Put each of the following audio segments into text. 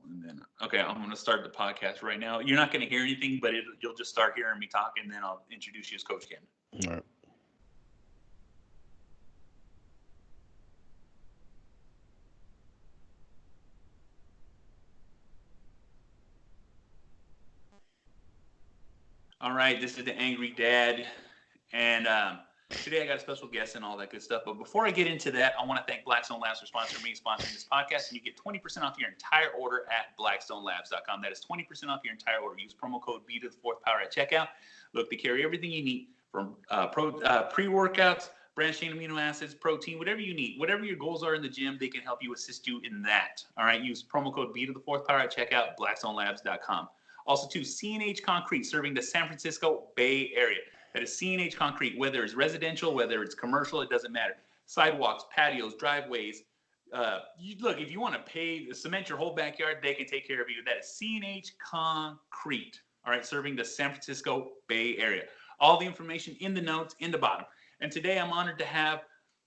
And then, okay, I'm going to start the podcast right now. You're not going to hear anything, but you'll just start hearing me talk, and then I'll introduce you as Coach Ken. All right. All right, this is the Angry Dad, and today I got a special guest and all that good stuff. But before I get into that, I want to thank Blackstone Labs for sponsoring this podcast, and you get 20% off your entire order at blackstonelabs.com. That is 20% off your entire order. Use promo code B to the fourth power at checkout. Look, they carry everything you need from pre-workouts, branched-chain amino acids, protein, whatever you need. Whatever your goals are in the gym, they can help you assist you in that. All right, use promo code B to the fourth power at checkout, blackstonelabs.com. Also, too, C&H Concrete, serving the San Francisco Bay Area. That is C&H Concrete, whether it's residential, whether it's commercial, it doesn't matter. Sidewalks, patios, driveways. Look, if you want to cement your whole backyard, they can take care of you. That is C&H Concrete, all right, serving the San Francisco Bay Area. All the information in the notes in the bottom. And today I'm honored to have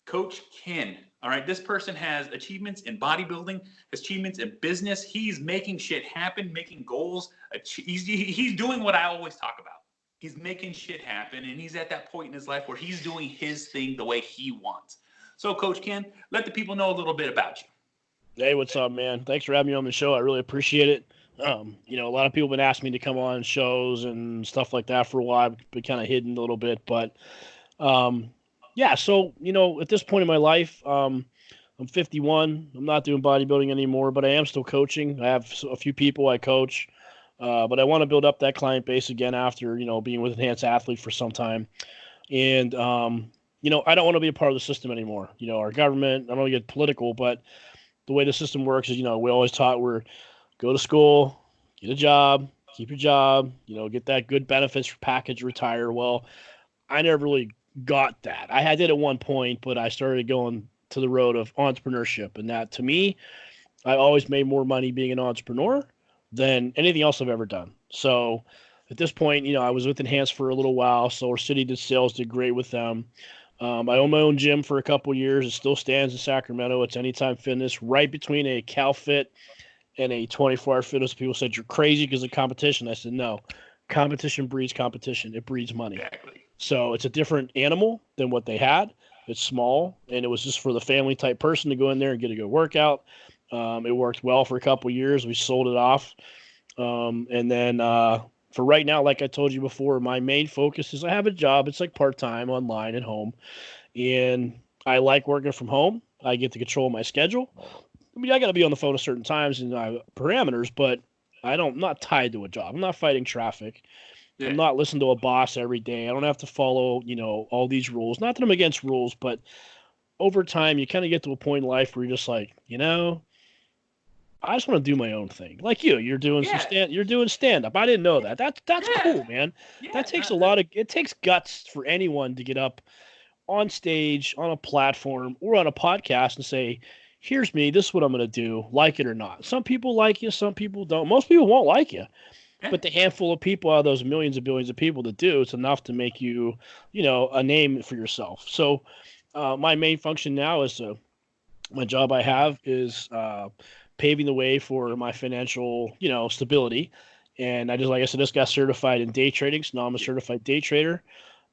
Coach Ken. All right, this person has achievements in bodybuilding, achievements in business. He's making shit happen, making goals. He's doing what I always talk about. He's making shit happen, and he's at that point in his life where he's doing his thing the way he wants. So, Coach Ken, let the people know a little bit about you. Hey, what's up, man? Thanks for having me on the show. I really appreciate it. A lot of people have been asking me to come on shows and stuff like that for a while. I've been kind of hidden a little bit, but yeah, so, at this point in my life, I'm 51. I'm not doing bodybuilding anymore, but I am still coaching. I have a few people I coach, but I want to build up that client base again after, being with Enhanced Athlete for some time. And, I don't want to be a part of the system anymore. Our government, I don't want to get political, but the way the system works is, we always taught go to school, get a job, keep your job, get that good benefits package, retire. Well, I never really got that. I did at one point, but I started going to the road of entrepreneurship. And that, to me, I always made more money being an entrepreneur than anything else I've ever done. So at this point, I was with Enhanced for a little while. Solar City did sales, did great with them. I own my own gym for a couple years. It still stands in Sacramento. It's Anytime Fitness, right between a CalFit and a 24-hour fitness. People said, you're crazy because of competition. I said, no, competition breeds competition. It breeds money. Exactly. So it's a different animal than what they had. It's small, and it was just for the family type person to go in there and get a good workout. It worked well for a couple of years. We sold it off. And then for right now, like I told you before, my main focus is I have a job. It's like part-time online at home. And I like working from home. I get to control my schedule. I mean, I got to be on the phone at certain times and parameters, but I'm not tied to a job. I'm not fighting traffic. Yeah. I'm not listening to a boss every day. I don't have to follow, all these rules. Not that I'm against rules, but over time, you kind of get to a point in life where you're just like, I just want to do my own thing. Like you're doing you're doing stand up. I didn't know that. That's cool, man. Yeah, that takes it takes guts for anyone to get up on stage, on a platform, or on a podcast and say, here's me, this is what I'm going to do, like it or not. Some people like you, some people don't. Most people won't like you. But the handful of people out of those millions and billions of people that do, it's enough to make you, a name for yourself. So my main function now is my job I have is paving the way for my financial, stability. And I just got certified in day trading. So now I'm a certified day trader.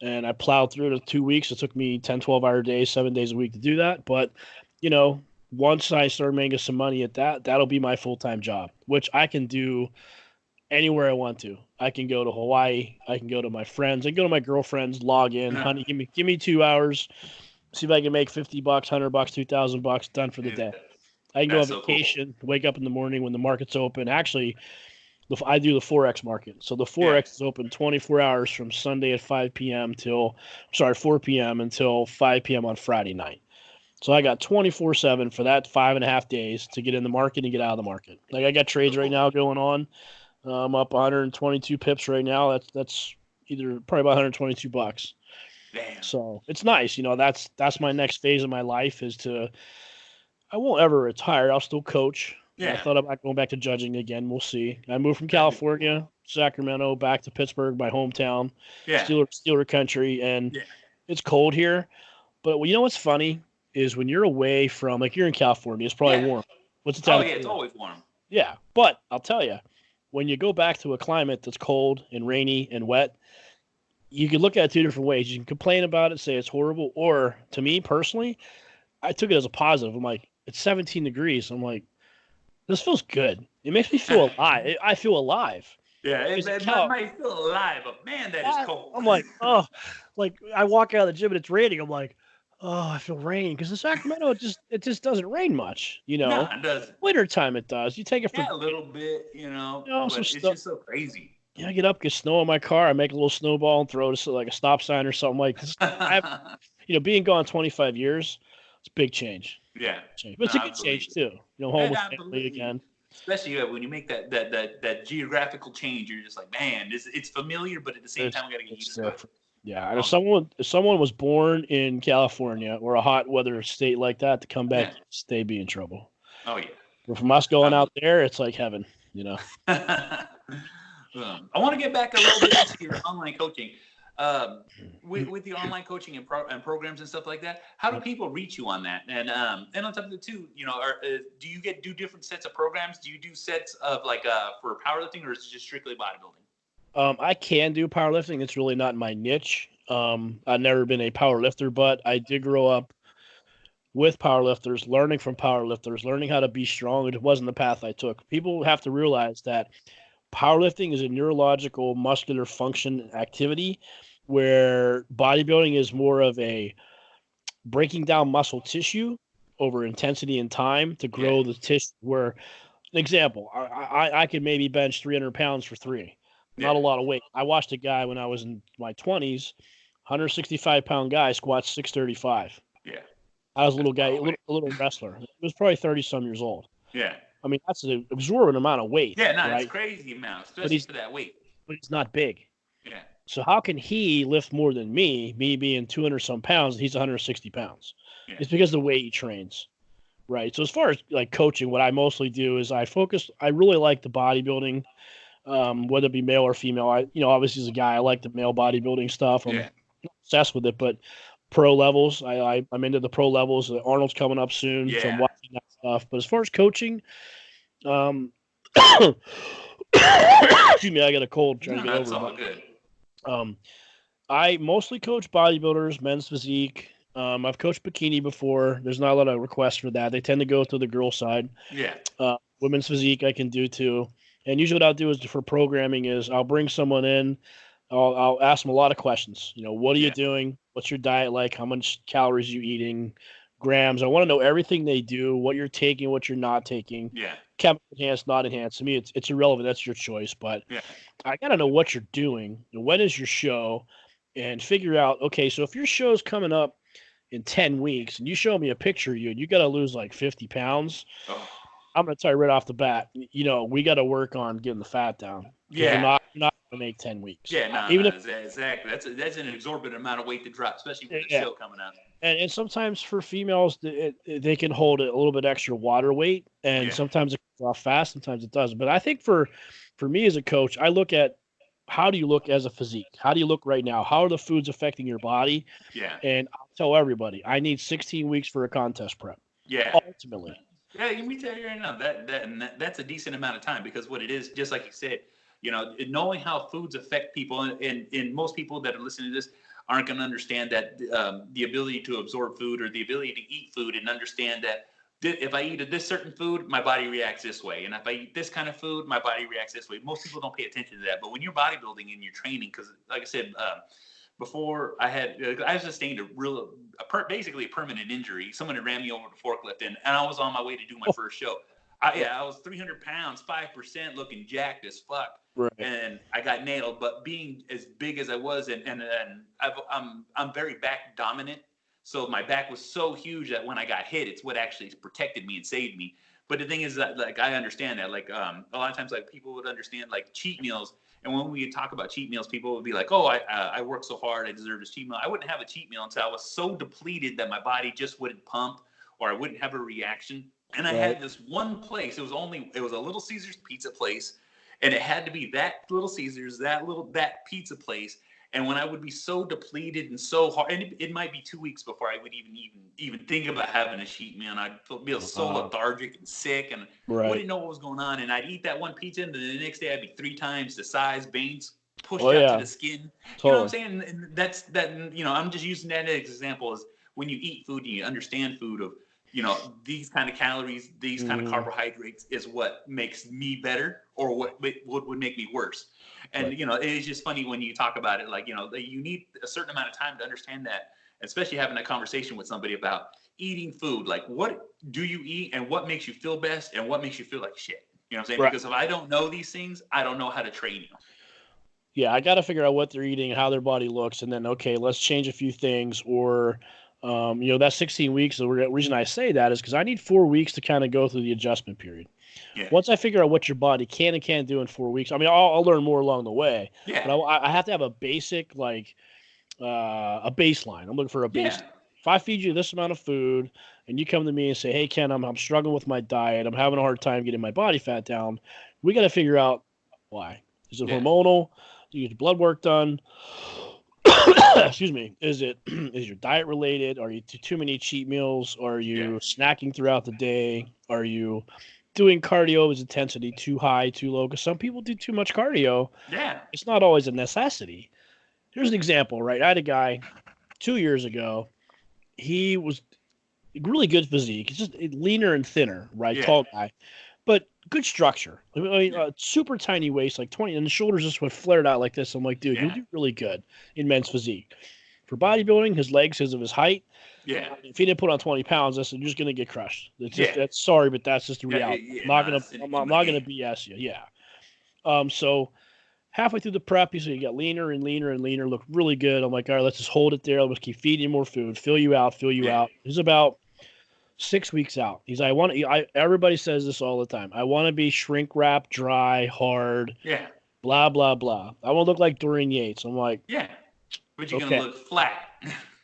And I plowed through it in 2 weeks. It took me 10, 12-hour days, 7 days a week to do that. But, once I start making some money at that'll be my full-time job, which I can do anywhere I want to. I can go to Hawaii. I can go to my friends. I can go to my girlfriend's, log in. Honey, give me 2 hours. See if I can make $50, $100, $2,000 done for the day. I can go on vacation, wake up in the morning when the market's open. Actually, I do the Forex market. So the Forex is open 24 hours from Sunday at 4 p.m. until 5 p.m. on Friday night. So I got 24/7 for that 5.5 days to get in the market and get out of the market. Like I got trades right now going on. I'm up 122 pips right now. That's probably about $122. Damn. So it's nice. That's my next phase of my life I won't ever retire. I'll still coach. Yeah. I thought about going back to judging again. We'll see. I moved from California, Sacramento, back to Pittsburgh, my hometown, Steeler country, and it's cold here. But what's funny is when you're away from, like you're in California, it's probably warm. What's the temperature? Oh, yeah, it's always warm. Yeah, but I'll tell you, when you go back to a climate that's cold and rainy and wet, you can look at it two different ways. You can complain about it, say it's horrible, or to me personally, I took it as a positive. I'm like, it's 17 degrees. I'm like, this feels good. It makes me feel alive. I feel alive. Yeah, Because it hell, might feel alive, but man, that is cold. I'm like, oh, like I walk out of the gym and it's raining. I'm like, oh, I feel rain because in Sacramento it just doesn't rain much. No, it doesn't. Winter time it does. You take it for Yeah, a little bit, some but it's stuff. just so crazy. Yeah, I get up, get snow in my car. I make a little snowball and throw it to like a stop sign or something like. I being gone 25 years, it's a big change. Yeah, But it's no, a good change too. Home with family again. Especially when you make that geographical change, you're just like, man, it's familiar, but at the same time, we got to get used to it. Yeah, and if someone was born in California or a hot weather state like that to come back, they'd be in trouble. Oh yeah. But from us going out there, it's like heaven. I want to get back a little bit into your online coaching. With the online coaching and programs and stuff like that, how do people reach you on that? And on top of it too, do you do different sets of programs? Do you do sets of for powerlifting, or is it just strictly bodybuilding? I can do powerlifting. It's really not my niche. I've never been a powerlifter, but I did grow up with powerlifters, learning from powerlifters, learning how to be strong. It wasn't the path I took. People have to realize that powerlifting is a neurological muscular function activity, where bodybuilding is more of a breaking down muscle tissue over intensity and time to grow the tissue. Where, an example, I could maybe bench 300 pounds for 3. Not a lot of weight. I watched a guy when I was in my 20s, 165-pound guy, squats 635. Yeah. I was a little guy, a little wrestler. He was probably 30-some years old. Yeah. I mean, that's an exorbitant amount of weight. Yeah, no, right? it's crazy amount, especially for that weight. But he's not big. Yeah. So how can he lift more than me being 200-some pounds, and he's 160 pounds? Yeah. It's because of the way he trains, right? So as far as like coaching, what I mostly do is I really like the bodybuilding, whether it be male or female. Obviously as a guy, I like the male bodybuilding stuff. I'm obsessed with it, but pro levels, I'm into the pro levels. Arnold's coming up soon, so I'm watching that stuff. But as far as coaching, excuse me, I got a cold trying to get over. That's all good. I mostly coach bodybuilders, men's physique. I've coached bikini before. There's not a lot of requests for that. They tend to go to the girl side. Yeah. Women's physique I can do too. And usually what I'll do is for programming is I'll bring someone in. I'll ask them a lot of questions. What are you doing? What's your diet like? How much calories are you eating? Grams. I want to know everything they do, what you're taking, what you're not taking. Yeah. Chemical enhanced, not enhanced. To me, it's irrelevant. That's your choice. But I got to know what you're doing. When is your show? And figure out, okay, so if your show's coming up in 10 weeks and you show me a picture of you and you got to lose like 50 pounds, I'm going to tell you right off the bat, we got to work on getting the fat down. Yeah. You're not going to make 10 weeks. Yeah, exactly. That's an exorbitant amount of weight to drop, especially with the show coming out. And sometimes for females, they can hold a little bit extra water weight, and sometimes it comes off fast, sometimes it doesn't. But I think for me as a coach, I look at how do you look as a physique? How do you look right now? How are the foods affecting your body? Yeah. And I'll tell everybody, I need 16 weeks for a contest prep. Yeah. Ultimately. Yeah, let me tell you right now, that's a decent amount of time, because what it is, just like you said, knowing how foods affect people, and most people that are listening to this aren't going to understand that the ability to absorb food or the ability to eat food and understand that if I eat this certain food, my body reacts this way. And if I eat this kind of food, my body reacts this way. Most people don't pay attention to that. But when you're bodybuilding and you're training, because like I said, before I sustained basically a permanent injury. Someone had ran me over the forklift, and I was on my way to do my first show. I was 300 pounds, 5%, looking jacked as fuck. Right. And I got nailed. But being as big as I was, and I'm very back dominant. So my back was so huge that when I got hit, it's what actually protected me and saved me. But the thing is that, I understand that, a lot of times, people would understand, cheat meals. And when we talk about cheat meals, people would be like, oh, I work so hard, I deserve this cheat meal. I wouldn't have a cheat meal until I was so depleted that my body just wouldn't pump, or I wouldn't have a reaction. And I had this one place. It was a Little Caesars pizza place. And it had to be that Little Caesars, that pizza place. And when I would be so depleted and so hard, and it might be 2 weeks before I would even think about having a cheat meal. And I'd feel so lethargic and sick, and wouldn't know what was going on. And I'd eat that one pizza, and then the next day I'd be 3 times the size, veins pushed out to the skin. Totally. You know what I'm saying? And that's that. I'm just using that as an example. Is when you eat food and you understand food of these kind of calories, these kind of carbohydrates is what makes me better, or what would make me worse. And it's just funny when you talk about it, like you need a certain amount of time to understand that, especially having a conversation with somebody about eating food. Like, what do you eat, and what makes you feel best, and what makes you feel like shit? You know what I'm saying? Right. Because if I don't know these things, I don't know how to train you. Yeah, I got to figure out what they're eating, how their body looks, and then let's change a few things. Or that 16 weeks, the reason I say that is because I need 4 weeks to kind of go through the adjustment period. Yeah. Once I figure out what your body can and can't do in 4 weeks, I mean, I'll learn more along the way. Yeah. But I have to have a basic, a baseline. I'm looking for a baseline. Yeah. If I feed you this amount of food and you come to me and say, hey, Ken, I'm struggling with my diet, I'm having a hard time getting my body fat down, we got to figure out why. Is it hormonal? Do you get blood work done? Excuse me. Is your diet related? Are you too many cheat meals? Are you snacking throughout the day? Are you doing cardio as intensity too high, too low? Because some people do too much cardio. Yeah. It's not always a necessity. Here's an example, right? I had a guy 2 years ago. He was really good physique. He's just leaner and thinner, right? Yeah. Tall guy. But good structure. I mean, super tiny waist, like 20, and the shoulders just would flared out like this. I'm like, dude, you do really good in men's physique. For bodybuilding, his legs, because of his height, if he didn't put on 20 pounds, I said, you're just gonna get crushed. It's just, that's sorry, but that's just the reality. I'm not gonna BS you. Yeah. So halfway through the prep, he said you got leaner and leaner and leaner, looked really good. I'm like, all right, let's just hold it there. Let's keep feeding you more food, fill you out. He's about 6 weeks out. He's everybody says this all the time. I want to be shrink wrap, dry, hard. Yeah. Blah blah blah. I want to look like Dorian Yates. I'm like, but you're gonna look flat.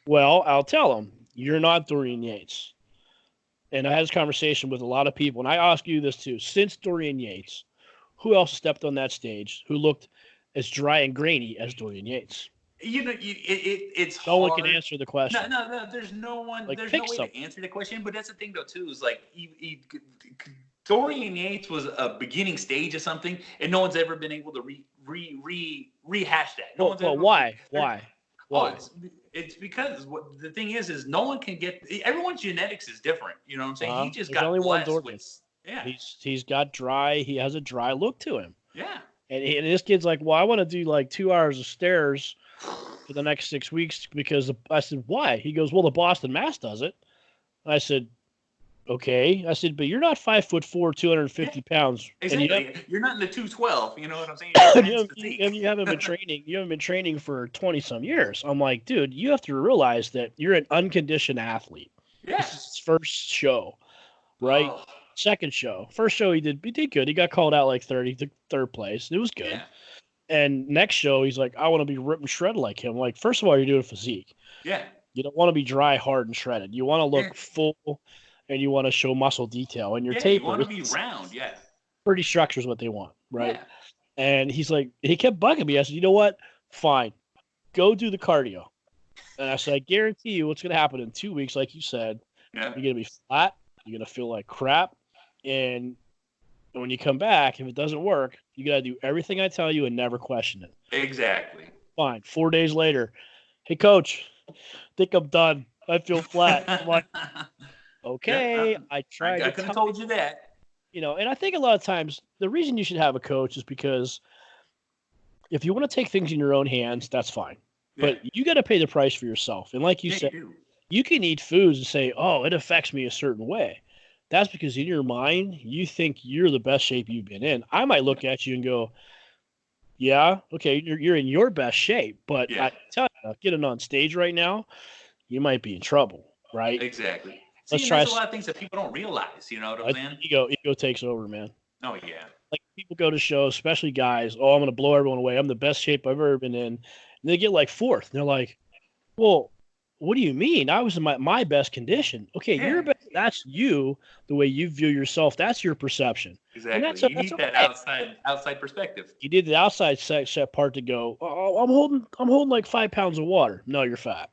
Well, I'll tell him you're not Dorian Yates. And I had this conversation with a lot of people, and I ask you this too. Since Dorian Yates, who else stepped on that stage who looked as dry and grainy as Dorian Yates? It's no hard. one can answer the question. No. There's no one. There's no way to answer the question. But that's the thing, though, too. Is like Dorian Yates was a beginning stage of something, and no one's ever been able to rehash that. Why? It's because the thing is no one can get. Everyone's genetics is different. You know what I'm saying? He just got only one Dorian. He's got dry. He has a dry look to him. Yeah. And this kid's like, well, I want to do like 2 hours of stairs for the next 6 weeks because I said, why? He goes, well, the Boston Mass does it. I said, okay. I said, but you're not 5'4", 250 pounds. Exactly. You're not in the 212. You know what I'm saying? You haven't been training. You haven't been training for 20 some years. I'm like, dude, you have to realize that you're an unconditioned athlete. Yeah. This is his first show, right? Oh. Second show. First show he did good. He got called out like third place. It was good. Yeah. And next show he's like, I want to be ripped and shredded like him. Like, first of all, you're doing physique. Yeah. You don't want to be dry, hard, and shredded. You want to look full, and you want to show muscle detail. And your taper. You want to be round. Yeah. Pretty structure is what they want, right? Yeah. And he's like, he kept bugging me. I said, you know what? Fine, go do the cardio. And I said, I guarantee you, what's going to happen in 2 weeks, like you said, you're going to be flat. You're going to feel like crap. And when you come back, if it doesn't work, you got to do everything I tell you and never question it. Exactly. Fine. 4 days later, hey, coach, think I'm done. I feel flat. I'm like, okay, I tried. I could have told you that. And I think a lot of times the reason you should have a coach is because if you want to take things in your own hands, that's fine. Yeah. But you got to pay the price for yourself. And like you said, you can eat foods and say, oh, it affects me a certain way. That's because in your mind, you think you're the best shape you've been in. I might look at you and go, yeah, okay, you're in your best shape. But I tell you, getting on stage right now, you might be in trouble, right? Exactly. There's a lot of things that people don't realize, you know what I'm saying? Ego takes over, man. Oh, yeah. Like people go to shows, especially guys, oh, I'm going to blow everyone away. I'm the best shape I've ever been in. And they get like fourth. And they're like, well, What do you mean? I was in my best condition. Okay, Yeah, that's you, the way you view yourself. That's your perception. And exactly. You that's need that okay. outside perspective. You need the outside set part to go, oh, I'm holding like 5 pounds of water. No, you're fat.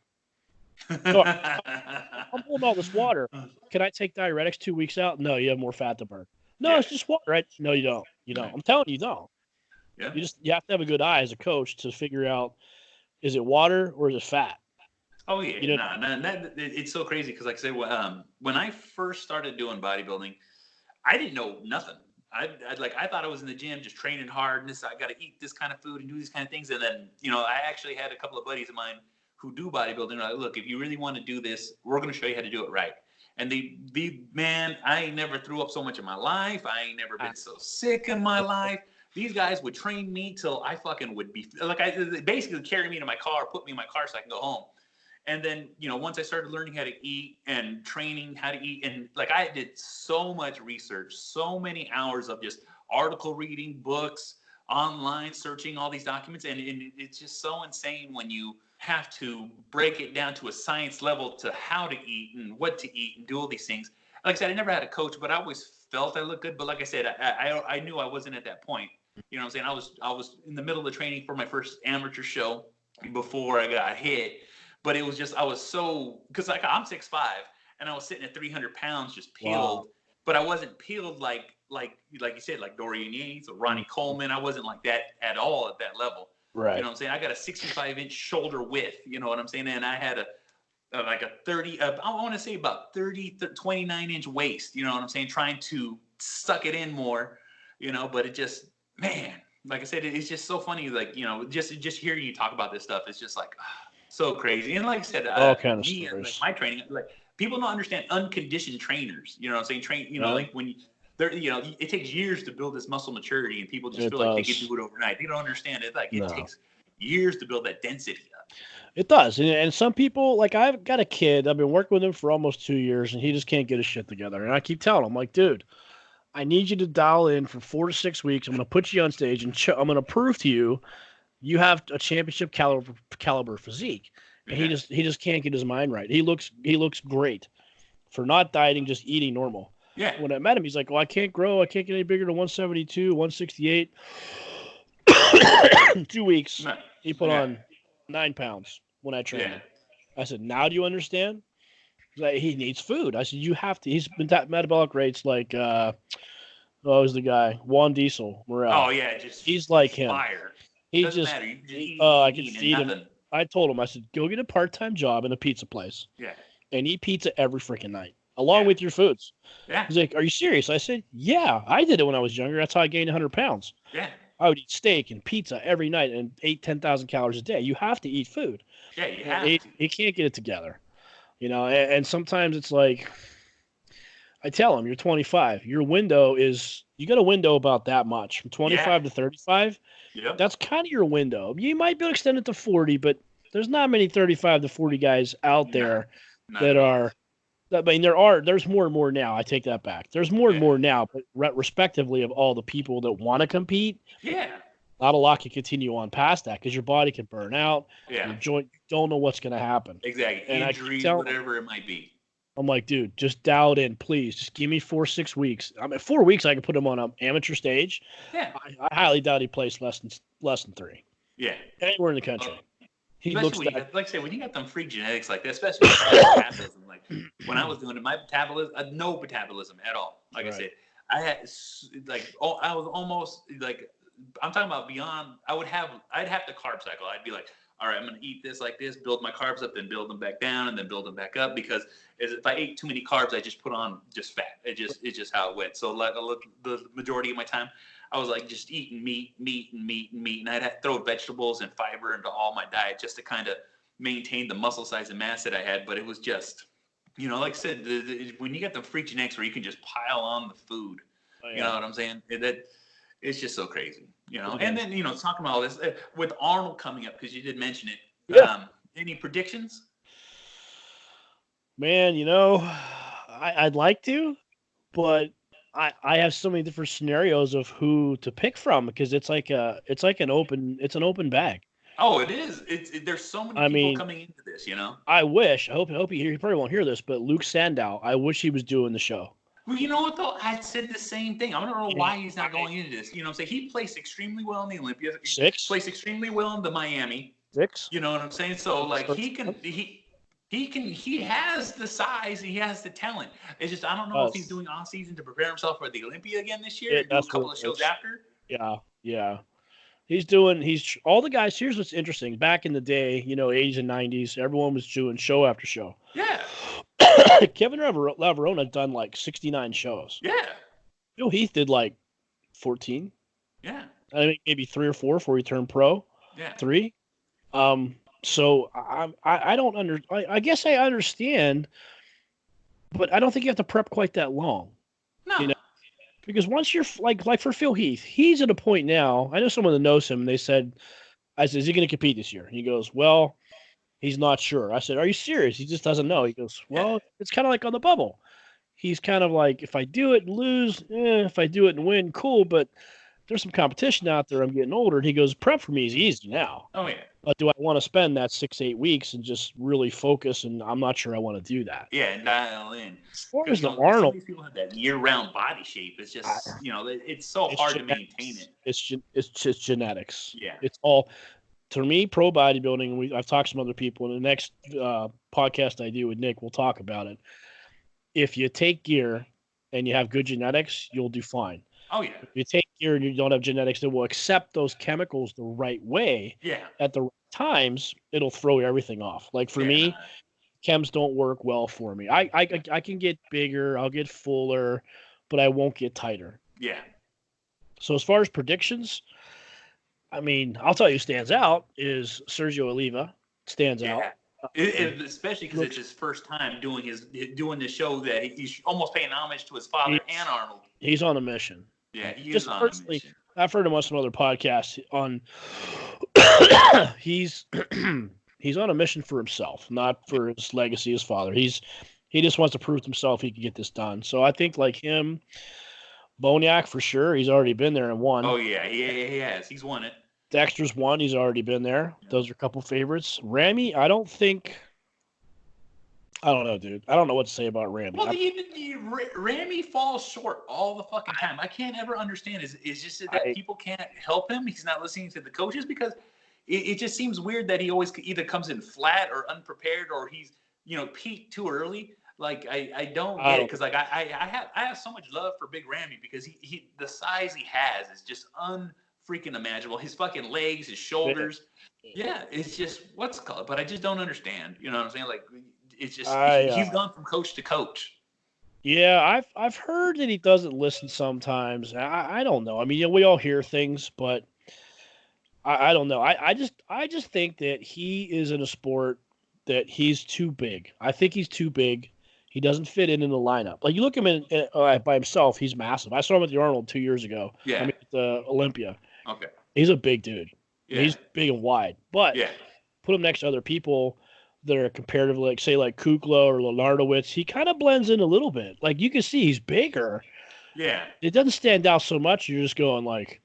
No, I'm holding all this water. Can I take diuretics 2 weeks out? No, you have more fat to burn. No, Yeah, it's just water, right? No, you don't. You know, right. I'm telling you, you don't. Yeah. You have to have a good eye as a coach to figure out, is it water or is it fat? Oh yeah, You know, it's so crazy because, like I said, when I first started doing bodybuilding, I didn't know nothing. I thought I was in the gym just training hard, and I got to eat this kind of food and do these kind of things. And then I actually had a couple of buddies of mine who do bodybuilding. Like, look, if you really want to do this, we're going to show you how to do it right. And man, I ain't never threw up so much in my life. I ain't never been so sick in my life. These guys would train me till I fucking would be like, they basically carry me to my car, put me in my car so I can go home. And then, once I started learning how to eat and training how to eat, and like I did so much research, so many hours of just article reading, books, online searching all these documents. And it's just so insane when you have to break it down to a science level to how to eat and what to eat and do all these things. Like I said, I never had a coach, but I always felt I looked good. But like I said, I knew I wasn't at that point. You know what I'm saying? I was in the middle of the training for my first amateur show before I got hit. But it was just, I was so, because like I'm 6'5", and I was sitting at 300 pounds just peeled, wow. but I wasn't peeled like you said, like Dorian Yates or Ronnie Coleman. I wasn't like that at all at that level. You Right. know what I'm saying? I got a 65-inch shoulder width, you know what I'm saying? And I had like a 30, I want to say about 29-inch waist, you know what I'm saying? Trying to suck it in more, but it just, man, like I said, it's just so funny. Like, just hearing you talk about this stuff, it's just like, so crazy. And like I said, All kind of me, like stories. my training, like people don't understand unconditioned trainers. You know what I'm saying? Yeah, Like when they're, it takes years to build this muscle maturity, and people just it feel like they can does. do it overnight. They don't understand it. Like it No, takes years to build that density up. it does. And some people, like I've got a kid, I've been working with him for almost 2 years, and he just can't get his shit together. And I keep telling him, like, dude, I need you to dial in for 4 to 6 weeks. I'm going to put you on stage, and I'm going to prove to you you have a championship caliber physique. And Yeah. he just can't get his mind right. He looks great for not dieting, just eating normal. Yeah. When I met him, he's like, "Well, I can't grow. I can't get any bigger than 172, 168." 2 weeks, No. he put Yeah. on 9 pounds when I trained Yeah. him. I said, "Now do you understand?" He's like, he needs food. I said, "You have to." He's been metabolic rates like, what was the guy? Juan Diesel Oh Morel. yeah. Just He's like him. fire. He Doesn't just, matter. You can just eat, I eat, could eat, and feed him. nothing. I told him, I said, go get a part-time job in a pizza place Yeah. and eat pizza every freaking night, along Yeah. with your foods. Yeah. He's like, are you serious? I said, yeah, I did it when I was younger. That's how I gained 100 pounds. Yeah. I would eat steak and pizza every night and ate 10,000 calories a day. You have to eat food. Yeah. You And have to. he can't get it together. And sometimes it's like, I tell him, you're 25. Your window is, you got a window about that much, from Yeah. 25 to 35. Yep. That's kind of your window. You might be able to extend it to 40, but there's not many 35 to 40 guys out No. there Not that at all. are. I mean, there's more and more now. I take that back. There's more and Yeah. more now, but respectively of all the people that want to compete, Yeah. not a lot can continue on past that because your body can burn out. Yeah. Your joint, you don't know what's going to happen. Exactly. And I keep Injuries, telling them, whatever it might be. I'm like, dude, just dial it in, please. Just give me 4 6 weeks. I mean, 4 weeks I can put him on an amateur stage. Yeah. I highly doubt he plays less than 3 Yeah. anywhere in the country. He Especially looks when you that. got, like I said, when you got them freak genetics like that, especially with metabolism. Like when I was doing it, my metabolism, no metabolism at all. Like Right. I said, I had I was almost like, I'm talking about beyond. I'd have the carb cycle. I'd be like, all right, I'm going to eat this like this, build my carbs up, then build them back down, and then build them back up. Because if I ate too many carbs, I just put on just fat. It's just how it went. So like the majority of my time, I was like just eating meat, and I'd have to throw vegetables and fiber into all my diet just to kind of maintain the muscle size and mass that I had. But it was just, like I said, when you got the freak genetics where you can just pile on the food, Oh, you yeah. know what I'm saying? It's just so crazy, It And is. then, talking about all this with Arnold coming up, because you did mention it. Yeah. Any predictions? Man, I'd like to, but I have so many different scenarios of who to pick from because it's an open bag. Oh, it is. There's so many I people mean, coming into this, you know. I wish. I hope he probably won't hear this, but Luke Sandow. I wish he was doing the show. Well, you know what though? I said the same thing. I don't know And why he's not going into this. You know what I'm saying? He placed extremely well in the Olympia. He six, placed extremely well in the Miami. six. You know what I'm saying? So like First he has the size, he has the talent. It's just I don't know if he's doing off season to prepare himself for the Olympia again this year and do a That's couple what of it shows is. after. Yeah, yeah. He's all the guys. Here's what's interesting. Back in the day, 80s and 90s, everyone was doing show after show. Yeah. Kevin Lavarona done like 69 shows. Yeah. Bill Heath did like 14. Yeah. I think maybe 3 or 4 before he turned pro. Yeah. 3. So I don't I guess I understand, but I don't think you have to prep quite that long. No. Because once you're like for Phil Heath, he's at a point now. I know someone that knows him. And they said, I said, is he going to compete this year? He goes, well, he's not sure. I said, are you serious? He just doesn't know. He goes, well, it's kind of like on the bubble. He's kind of like, if I do it and lose, if I do it and win, cool. But there's some competition out there. I'm getting older. And he goes, prep for me is easy now. Oh yeah. But do I want to spend that 6-8 weeks and just really focus? And I'm not sure I want to do that. Yeah, dial in. As far as the Arnold, some of these people have that year-round body shape. It's just it's so hard to maintain it. It's just genetics. Yeah. It's all, to me, pro bodybuilding. I've talked to some other people. In the next podcast I do with Nick, we'll talk about it. If you take gear and you have good genetics, you'll do fine. Oh yeah. If you take gear and you don't have genetics that will accept those chemicals the right way, at the right times, it'll throw everything off. Like for me, chems don't work well for me. I can get bigger, I'll get fuller, but I won't get tighter. Yeah. So as far as predictions, I mean, I'll tell you, stands out is Sergio Oliva. Stands out. Especially because it's his first time doing the show that he's almost paying homage to his father and Arnold. He's on a mission. Yeah, he is on a mission. I've heard him on some other podcasts. He's on a mission for himself, not for his legacy, his father. He just wants to prove to himself he can get this done. So I think like him, Boniak for sure. He's already been there and won. Oh yeah, he has. He's won it. Dexter's won. He's already been there. Yeah. Those are a couple favorites. Ramy, I don't know, dude. I don't know what to say about Ramy. Well, Ramy falls short all the fucking time. I can't ever understand. Is just that people can't help him? He's not listening to the coaches because it just seems weird that he always either comes in flat or unprepared or he's peaked too early. Like I don't get it because like I have so much love for Big Ramy because he the size he has is just unfreaking imaginable. His fucking legs, his shoulders, it's just what's called. But I just don't understand. You know what I'm saying? Like. It's just he's gone from coach to coach. Yeah, I've heard that he doesn't listen sometimes. I don't know. I mean, we all hear things, but I don't know. I just think that he is in a sport that he's too big. I think he's too big. He doesn't fit in the lineup. Like you look at him by himself, he's massive. I saw him at the Arnold 2 years ago. Yeah. I mean, at the Olympia. Okay. He's a big dude. Yeah. He's big and wide. But put him next to other people that are comparatively, like, say, like Kukla or Lenardowitz, he kind of blends in a little bit. Like, you can see he's bigger. Yeah. It doesn't stand out so much. You're just going like,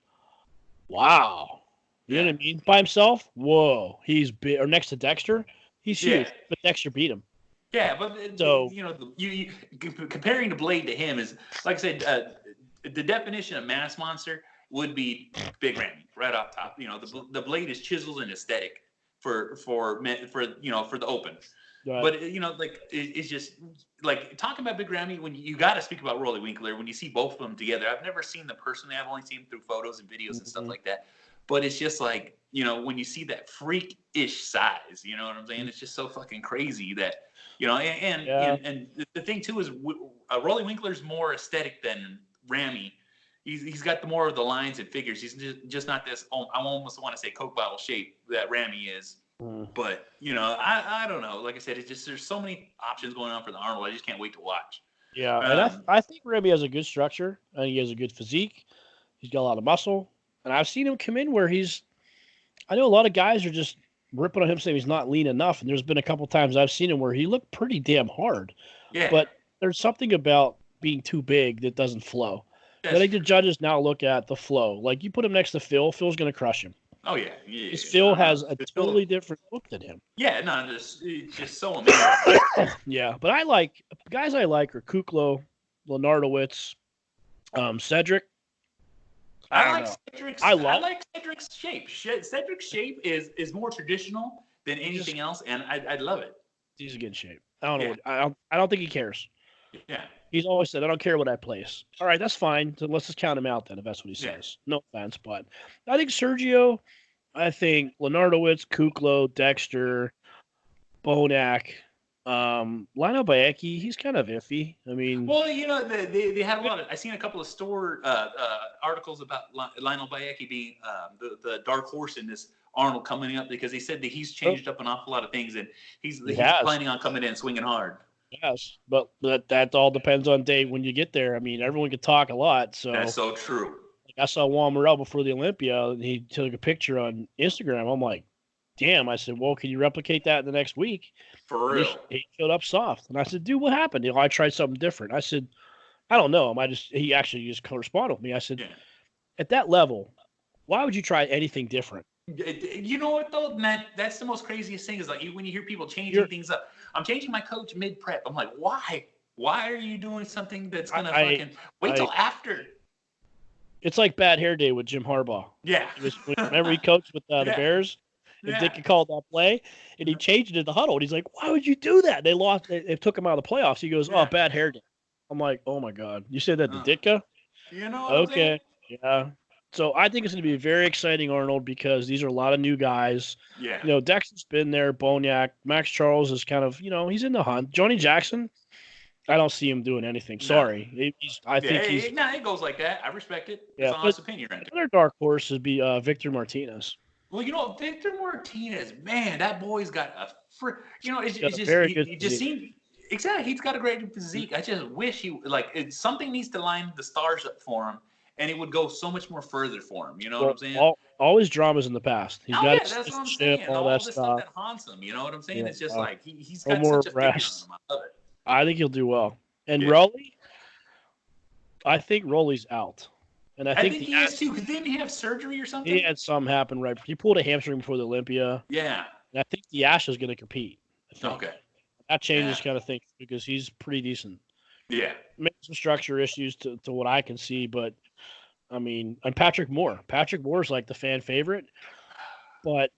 wow. You know what I mean? By himself, whoa. He's big. Or next to Dexter, he's huge. But Dexter beat him. Yeah, but, so, you comparing the Blade to him is, like I said, the definition of mass monster would be Big Ramy, right off top. The Blade is chiseled and aesthetic. For the open, right. But it's just like talking about Big Ramy when you got to speak about Rolly Winkler when you see both of them together. I've never seen them personally. I've only seen them through photos and videos and stuff like that. But it's just like when you see that freak-ish size, you know what I'm saying? It's just so fucking crazy that and the thing too is Rolly Winkler's more aesthetic than Ramy. He's got more of the lines and figures. He's just not this. I almost want to say Coke bottle shape that Ramy is. But I don't know. Like I said, it's just there's so many options going on for the Arnold. I just can't wait to watch. Yeah, and I think Ramy has a good structure. I think he has a good physique. He's got a lot of muscle, and I've seen him come in where I know a lot of guys are just ripping on him saying he's not lean enough, and there's been a couple times I've seen him where he looked pretty damn hard. Yeah. But there's something about being too big that doesn't flow. I think the judges now look at the flow. Like you put him next to Phil, Phil's going to crush him. Oh yeah, yeah. Phil has a It's totally different look than him. Yeah, no, it's just so amazing. Yeah, but I like guys. I like are Kuklo, Lenardowitz, Cedric. I don't know. I like Cedric's shape. Cedric's shape is more traditional than anything else, and I love it. He's in good shape. I don't know. I don't think he cares. Yeah. He's always said, I don't care what I place. All right, that's fine. So let's just count him out then, if that's what he says. No offense, but I think Sergio, I think Lenardowitz, Kuklo, Dexter, Bonac, Lionel Bayeki, he's kind of iffy. I mean, well, you know, they had a lot of. I seen a couple of store articles about Lionel Bayeki being the dark horse in this Arnold coming up, because he said that he's changed up an awful lot of things, and he's planning on coming in swinging hard. Yes, but that all depends on day when you get there. I mean, everyone can talk a lot, so that's so true. I saw Juan Morel before the Olympia, and he took a picture on Instagram. I'm like, damn. I said, well, can you replicate that in the next week? For real. He showed up soft, and I said, dude, what happened? You know, I tried something different. I said, I don't know. He actually just corresponded with me. I said, at that level, why would you try anything different? You know what though, Matt? That's the most craziest thing is like when you hear people changing things up. I'm changing my coach mid prep. I'm like, why? Why are you doing something that's gonna fucking wait till after? It's like bad hair day with Jim Harbaugh. Yeah. Remember he coached with the Bears? And Dick called that play, and he changed it in the huddle. And he's like, why would you do that? They lost. They took him out of the playoffs. He goes, bad hair day. I'm like, oh, my God. You said that to Ditka? You know okay. Yeah. So I think it's going to be very exciting, Arnold, because these are a lot of new guys. Yeah. You know, Dexter's been there, Boniak. Max Charles is kind of, he's in the hunt. Johnny Jackson, I don't see him doing anything. Sorry. I think it goes like that. I respect it. It's an honest opinion. Right? Another dark horse would be Victor Martinez. Well, Victor Martinez, man, that boy's got exactly. He's got a great physique. I just wish something needs to line the stars up for him, and it would go so much more further for him. You know what I'm saying? All his dramas in the past. He's got that's what I'm saying. All this stuff that haunts him. You know what I'm saying? It's just like he's got such a figure on him. I love it. I think he'll do well. And Rolly, I think Rolly's out. And I think he is too, because didn't he have surgery or something? He had something happen right. He pulled a hamstring before the Olympia. Yeah. And I think the Ash is going to compete. Okay. That changes kind of thing because he's pretty decent. Yeah. Maybe some structure issues to what I can see, but I mean, and Patrick Moore. Patrick Moore's like the fan favorite, but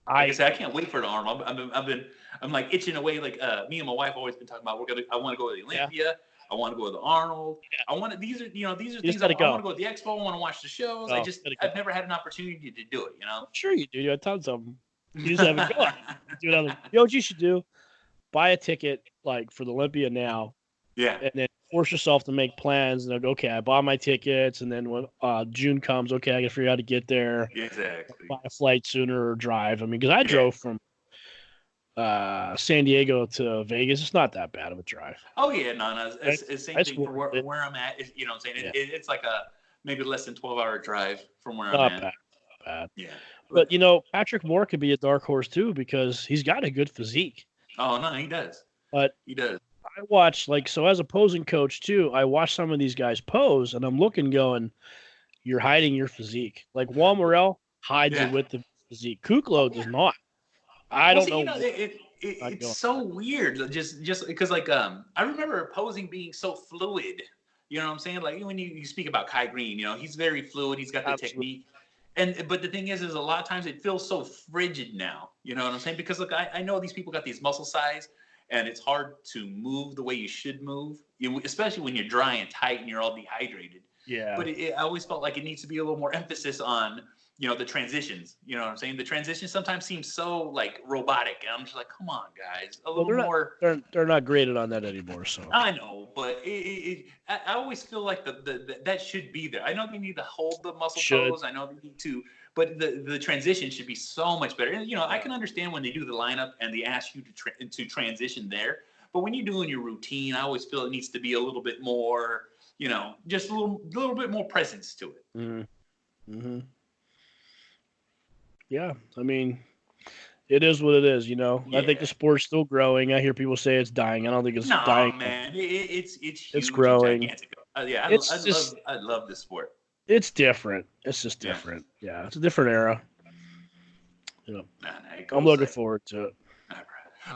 I can't wait for the Arnold. I'm like itching away. Like me and my wife always been talking about. I want to go to the Olympia. Yeah. I want to go to the Arnold. Yeah. These are things I want to go to the expo. I want to watch the shows. I've never had an opportunity to do it. Sure you do. You have tons of them. You just haven't gone. You know what you should do? Buy a ticket like for the Olympia now. Yeah. And then force yourself to make plans and go, okay, I bought my tickets, and then when June comes, okay, I got to figure out how to get there. Exactly. Buy a flight sooner or drive. I mean, because I drove from San Diego to Vegas. It's not that bad of a drive. Oh yeah, no. It's same thing for where I'm at. You know what I'm saying? It's like a maybe less than 12-hour drive from where I'm at. Not bad. Yeah. But Patrick Moore could be a dark horse too because he's got a good physique. Oh no, he does. But he does. I watch as a posing coach too. I watch some of these guys pose, and I'm looking, going, "You're hiding your physique." Like Juan Morel hides it with the physique. Kuklo does not. I don't know. It's so weird. Just because I remember posing being so fluid. You know what I'm saying? Like when you speak about Kai Green, he's very fluid. He's got the technique. But the thing is a lot of times it feels so frigid now. You know what I'm saying? Because look, I know these people got these muscle size, and it's hard to move the way you should move, especially when you're dry and tight and you're all dehydrated. Yeah. But I always felt like it needs to be a little more emphasis on the transitions. You know what I'm saying? The transitions sometimes seem so like robotic, and I'm just like, come on, guys, a little more. They're not graded on that anymore. So I know, but I always feel like that should be there. I know they need to hold the muscle pose. I know they need to, but the transition should be so much better. And I can understand when they do the lineup and they ask you to transition there, but when you're doing your routine, I always feel it needs to be a little bit more. Just a little bit more presence to it. Mm-hmm. Mm-hmm. Yeah, I mean, it is what it is, Yeah. I think the sport's still growing. I hear people say it's dying. I don't think it's dying. No, man, it's huge. It's growing. I love this sport. It's different. It's just different. Yeah, it's a different era. Yeah. It I'm goes looking like, forward to it.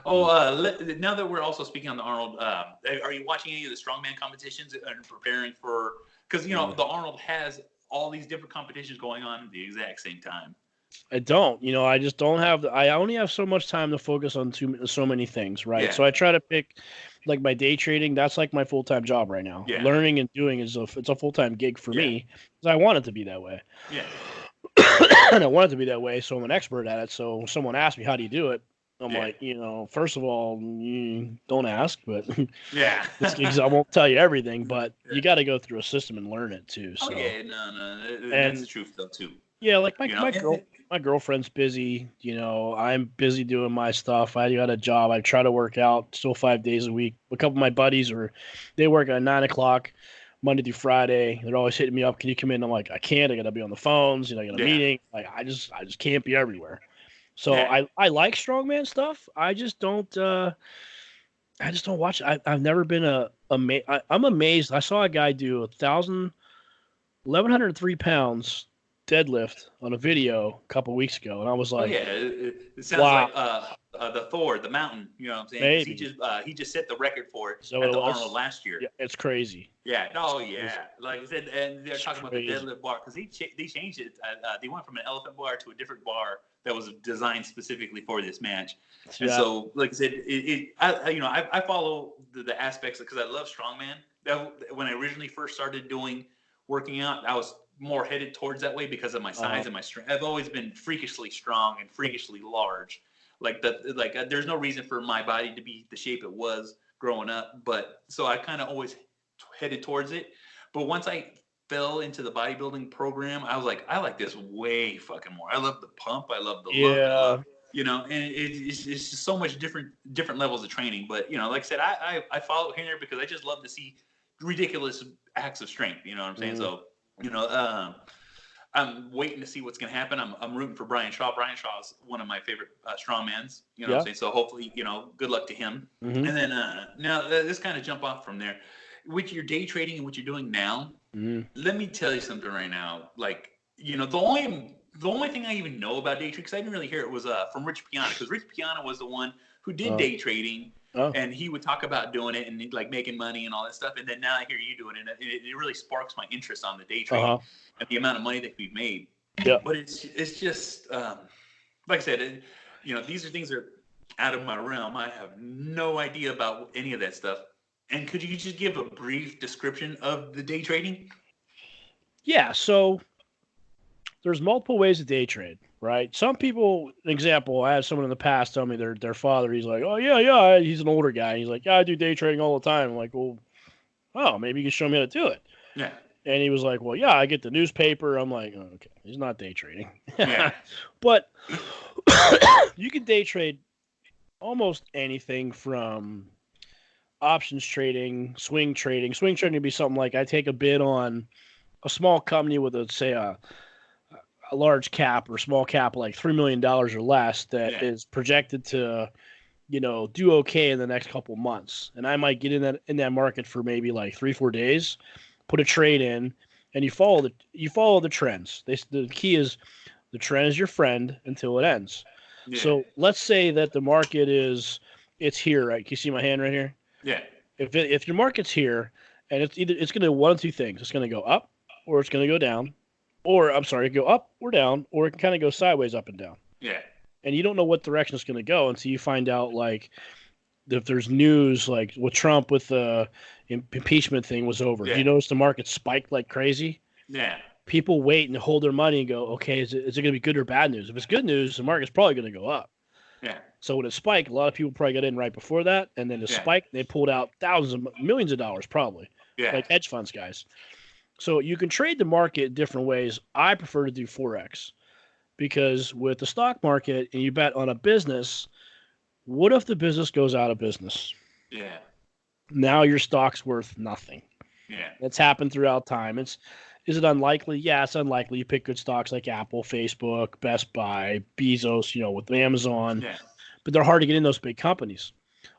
oh, now that we're also speaking on the Arnold, are you watching any of the strongman competitions and preparing for? Because you know the Arnold has all these different competitions going on at the exact same time. I don't. I just don't have. I only have so much time to focus on so many things, right? Yeah. So I try to pick, like my day trading. That's like my full time job right now. Yeah. Learning and doing it's a full time gig for Yeah. me because I want it to be that way. Yeah. And I want it to be that way, so I'm an expert at it. So when someone asks me how do you do it, I'm Yeah. like, first of all, don't ask, but Yeah. I won't tell you everything, but you got to go through a system and learn it too. So Oh yeah, no, that's and the truth though too. yeah, like You know, my girlfriend's busy. I'm busy doing my stuff. I got a job. I try to work out still 5 days a week. A couple of my buddies they work at 9 o'clock Monday through Friday. They're always hitting me up. Can you come in? I'm like, I can't. I got to be on the phones. I got a meeting. Like I just can't be everywhere. So I like strongman stuff. I just don't watch it. I've never been I'm amazed. I saw a guy do 1,103 pounds deadlift on a video a couple weeks ago, and I was like, it sounds wow. like the Thor, the mountain. You know what I'm saying? Maybe. He just set the record for it So at the Arnold last year. Yeah, it's crazy. Yeah. Oh yeah. Like I said, and they're talking about the deadlift bar because they changed it. They went from an elephant bar to a different bar that was designed specifically for this match. And so, like I said, I follow the aspects because I love strongman. When I originally first started working out, I was more headed towards that way because of my size and my strength. I've always been freakishly strong and freakishly large. There's no reason for my body to be the shape it was growing up. But so I kind of always headed towards it. But once I fell into the bodybuilding program, I was like, I like this way fucking more. I love the pump. I love the look. I love, and it's just so much different levels of training. But, like I said, I follow here because I just love to see ridiculous acts of strength. You know what I'm saying? So, I'm waiting to see what's going to happen. I'm rooting for Brian Shaw. Brian Shaw is one of my favorite strongmans. You know what I'm saying? So hopefully, good luck to him. Mm-hmm. And then now let's kind of jump off from there. With your day trading and what you're doing now, let me tell you something right now. Like, the only thing I even know about day trading, because I didn't really hear it, was from Rich Piana, because Rich Piana was the one who did day trading. And he would talk about doing it and like making money and all that stuff. And then now I hear you doing it. It really sparks my interest on the day trading and the amount of money that can be made. Yeah. But it's just like I said, these are things that are out of my realm. I have no idea about any of that stuff. And could you just give a brief description of the day trading? Yeah. So there's multiple ways to day trade. Right. Some people, an example, I had someone in the past tell me their father, he's like, oh, yeah. He's an older guy. He's like, yeah, I do day trading all the time. I'm like, well, maybe you can show me how to do it. Yeah. And he was like, well, yeah, I get the newspaper. I'm like, oh, okay, he's not day trading. Yeah. But you can day trade almost anything from options trading, swing trading. Swing trading would be something like I take a bid on a small company with, a large cap or small cap, like $3 million or less, that is projected to, do okay in the next couple months. And I might get in that market for maybe like 3-4 days, put a trade in, and you follow the trends. The key is the trend is your friend until it ends. Yeah. So let's say that the market it's here, right? Can you see my hand right here? Yeah. If your market's here and it's going to do one of two things. It's going to go up or it's going to go down. Or, I'm sorry, go up or down, or it can kind of go sideways up and down. Yeah. And you don't know what direction it's going to go until you find out, like, if there's news, like with Trump with the impeachment thing was over. Yeah. You notice the market spiked like crazy? Yeah. People wait and hold their money and go, okay, is it going to be good or bad news? If it's good news, the market's probably going to go up. Yeah. So when it spiked, a lot of people probably got in right before that, and then it spiked, they pulled out millions of dollars probably. Yeah. Like hedge funds guys. So you can trade the market different ways. I prefer to do Forex because with the stock market and you bet on a business, what if the business goes out of business? Yeah. Now your stock's worth nothing. Yeah. That's happened throughout time. Is it unlikely? Yeah, it's unlikely. You pick good stocks like Apple, Facebook, Best Buy, Bezos, with Amazon. Yeah. But they're hard to get in those big companies.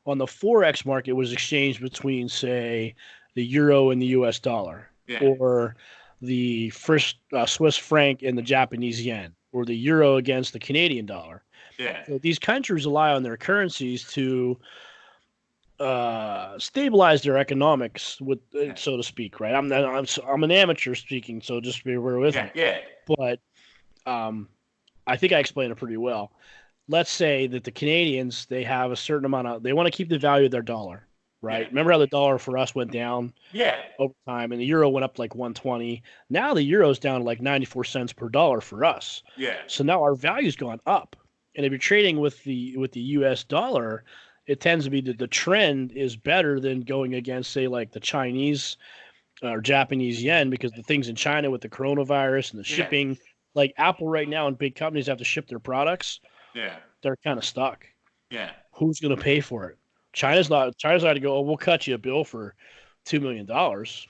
On the Forex market, it was exchanged between, say, the euro and the US dollar. Yeah. Or the first Swiss franc and the Japanese yen. or the euro against the Canadian dollar. Yeah. So these countries rely on their currencies to stabilize their economics, with so to speak. Right? I'm an amateur speaking, so just bear with me. Yeah. But I think I explained it pretty well. Let's say that the Canadians, they have a certain amount of, they want to keep the value of their dollar, right? Yeah. Remember how the dollar for us went down over time, and the euro went up like 120. Now the euro's down to like 94 cents per dollar for us. Yeah. So now our value's gone up. And if you're trading with the US dollar, it tends to be that the trend is better than going against, say, like the Chinese or Japanese yen, because the things in China with the coronavirus and the shipping, like Apple right now and big companies have to ship their products. Yeah. They're kind of stuck. Yeah. Who's going to pay for it? China's not to go, oh, we'll cut you a bill for $2 million.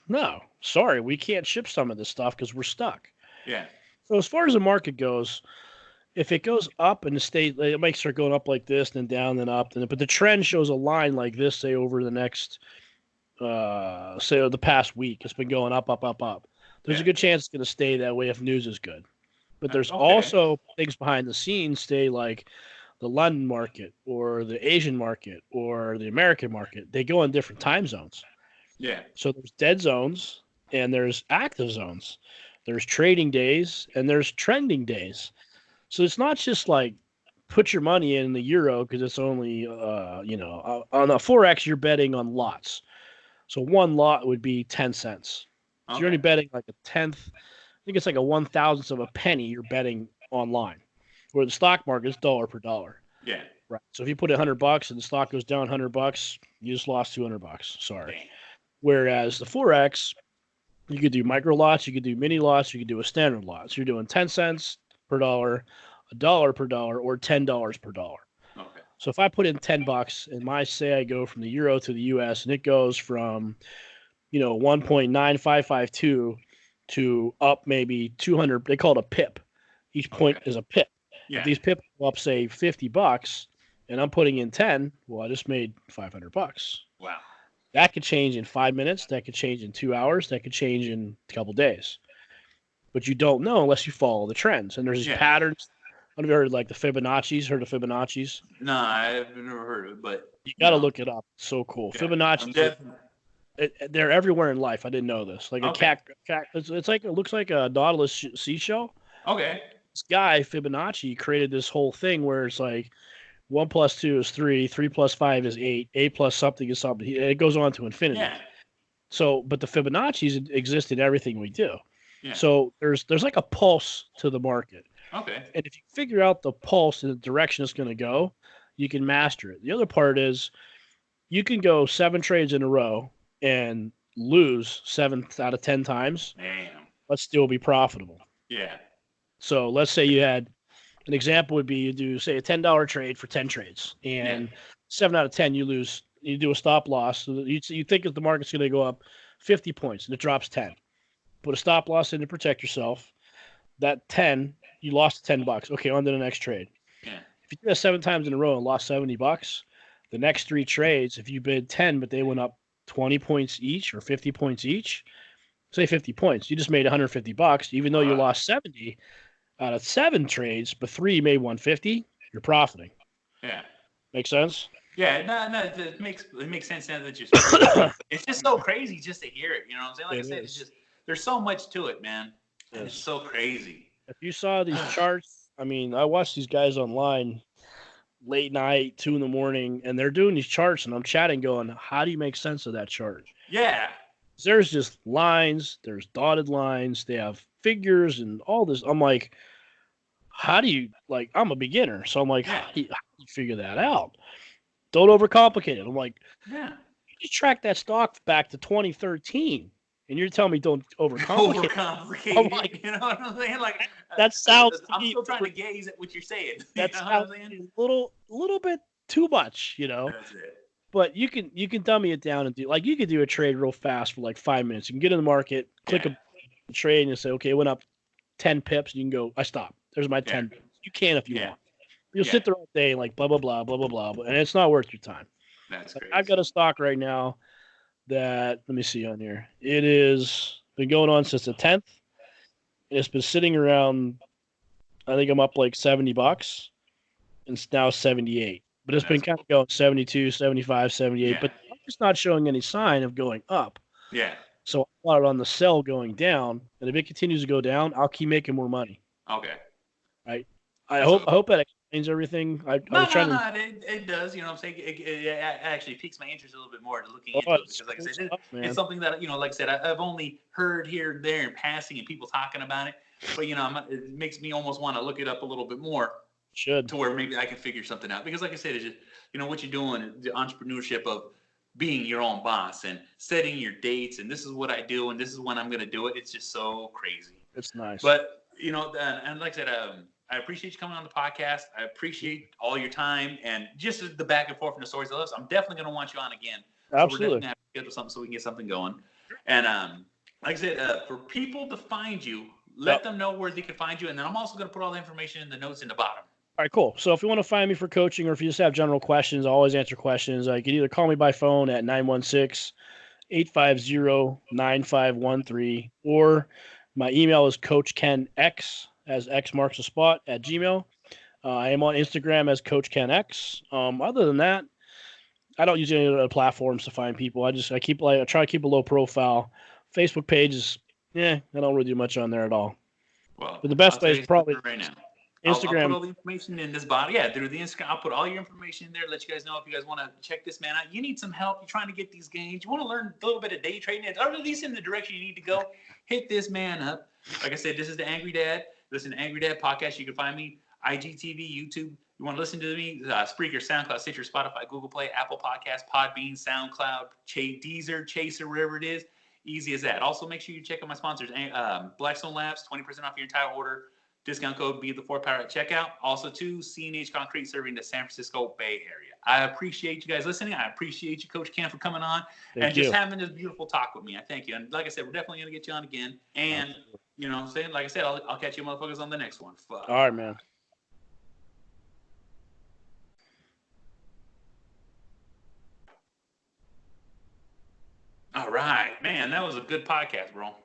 No, sorry. We can't ship some of this stuff because we're stuck. Yeah. So as far as the market goes, if it goes up and it might start going up like this, then down, then up, but the trend shows a line like this, say over the next, say the past week, it's been going up, up, up, up. There's a good chance it's going to stay that way if news is good. But there's also things behind the scenes, say like the London market or the Asian market or the American market. They go in different time zones. Yeah. So there's dead zones and there's active zones. There's trading days and there's trending days. So it's not just like put your money in the euro because it's only, on the Forex, you're betting on lots. So one lot would be 10 cents. So you're only betting like a tenth. I think it's like a 1,000th of a penny you're betting online, where the stock market is dollar per dollar. Yeah. Right. So if you put $100 and the stock goes down $100, you just lost $200. Sorry. Dang. Whereas the Forex, you could do micro lots, you could do mini lots, you could do a standard lot. So you're doing 10 cents per dollar, $1 per dollar, or $10 per dollar. Okay. So if I put in $10 and I go from the euro to the US and it goes from, 1.9552 to up maybe 200, they call it a pip. Each point is a pip. Yeah. If these pips go up, say $50, and I'm putting in 10, well, I just made $500. Wow. That could change in 5 minutes. That could change in 2 hours. That could change in a couple days. But you don't know unless you follow the trends. And there's these patterns. I've heard like the Fibonacci's. Heard of Fibonacci's? No, I've never heard of it, but you got to look it up. It's so cool. Yeah, Fibonacci's. They're everywhere in life. I didn't know this. Like a cat. It's like, it looks like a Nautilus seashell. Okay. This guy Fibonacci created this whole thing where it's like 1 + 2 is 3, 3 + 5 is 8, 8 plus something is something. It goes on to infinity. Yeah. So, but the Fibonacci's exist in everything we do. Yeah. So there's like a pulse to the market. Okay. And if you figure out the pulse and the direction it's going to go, you can master it. The other part is you can go 7 trades in a row and lose 7 out of 10 times. Damn. But still be profitable. Yeah. So let's say you had an example would be you do, say, a $10 trade for 10 trades, and 7 out of 10 you lose. You do a stop loss. So you think that the market's going to go up 50 points and it drops 10. Put a stop loss in to protect yourself. That 10, you lost $10. Okay, on to the next trade. Yeah. If you did that 7 times in a row and lost $70, the next 3 trades, if you bid 10 but they went up 20 points each or 50 points each, say 50 points, you just made $150, even though you lost 70 out of 7 trades, but 3 made 150, you're profiting. Yeah. Make sense? Yeah, no, it makes sense now that you're it's just so crazy just to hear it, you know what I'm saying? Like I said, it's just, there's so much to it, man. It's so crazy. If you saw these charts, I mean, I watch these guys online late night, 2 a.m, and they're doing these charts, and I'm chatting going, how do you make sense of that chart? Yeah. There's just lines, there's dotted lines, they have figures and all this. I'm like, how do you, like, I'm a beginner, so I'm like, how do you figure that out? Don't overcomplicate it. I'm like, you track that stock back to 2013, and you're telling me don't overcomplicate it. I'm like, you know what I'm saying? Like, that sounds. I'm still trying to gaze at what you're saying. That sounds a little bit too much, you know. That's it. But you can dummy it down and do, like, you could do a trade real fast for like 5 minutes. You can get in the market, click a trade, and you say, okay, it went up 10 pips. And you can go, I stop. There's my 10 pips. You can if you want. You'll sit there all day and like blah blah blah blah blah blah, and it's not worth your time. That's crazy. I've got a stock right now that, let me see on here. It is been going on since the 10th. It's been sitting around I think I'm up like $70, and it's now 78. But it's been That's kind cool. of going 72, 75, 78. Yeah. But I'm just not showing any sign of going up. Yeah. So I want it on the sell going down, and if it continues to go down, I'll keep making more money. Okay. Right? I So hope that explains everything. I no, was no, trying to. no. It does. You know what I'm saying? It actually piques my interest a little bit more to looking Oh, into it it's because, like I cool said, stuff, it's man. something that like I said, I've only heard here and there in passing and people talking about it. But it makes me almost want to look it up a little bit more Should. to where maybe I can figure something out. Because, like I said, it's just what you're doing, the entrepreneurship of being your own boss and setting your dates and this is what I do and this is when I'm going to do it. It's just so crazy. It's nice. But and like I said, I appreciate you coming on the podcast. I appreciate all your time and just the back and forth and the stories of us. I'm definitely going to want you on again. So we're definitely Absolutely. going to have to schedule something so we can get something going. And like I said, for people to find you, Yep. let them know where they can find you. And then I'm also going to put all the information in the notes in the bottom. All right, cool. So if you want to find me for coaching or if you just have general questions, I always answer questions. You can either call me by phone at 916-850-9513, or my email is coachkenx, as X marks the spot, at Gmail. I am on Instagram as Coach Ken X. Other than that, I don't use any other platforms to find people. I try to keep a low profile. Facebook page is, I don't really do much on there at all. Well, But the I'll best way tell is you probably something right now. I'll put Instagram. all the information in this bottom. Yeah, through the Instagram. I'll put all your information in there. Let you guys know if you guys want to check this man out. You need some help. You're trying to get these gains. You want to learn a little bit of day trading, or at least in the direction you need to go. Hit this man up. Like I said, this is the Angry Dad. Listen to Angry Dad podcast. You can find me IGTV, YouTube. You want to listen to me? Spreaker, SoundCloud, Stitcher, Spotify, Google Play, Apple Podcasts, Podbean, SoundCloud, Deezer, Chaser, wherever it is. Easy as that. Also, make sure you check out my sponsors. Blackstone Labs, 20% off your entire order. Discount code be the 4th power at checkout. Also, too, CNH Concrete serving the San Francisco Bay Area. I appreciate you guys listening. I appreciate you, Coach Ken, for coming on and just having this beautiful talk with me. I thank you. And like I said, we're definitely going to get you on again. And, you know what I'm saying? Like I said, I'll catch you motherfuckers on the next one. Fuck. All right, man. All right. Man, that was a good podcast, bro.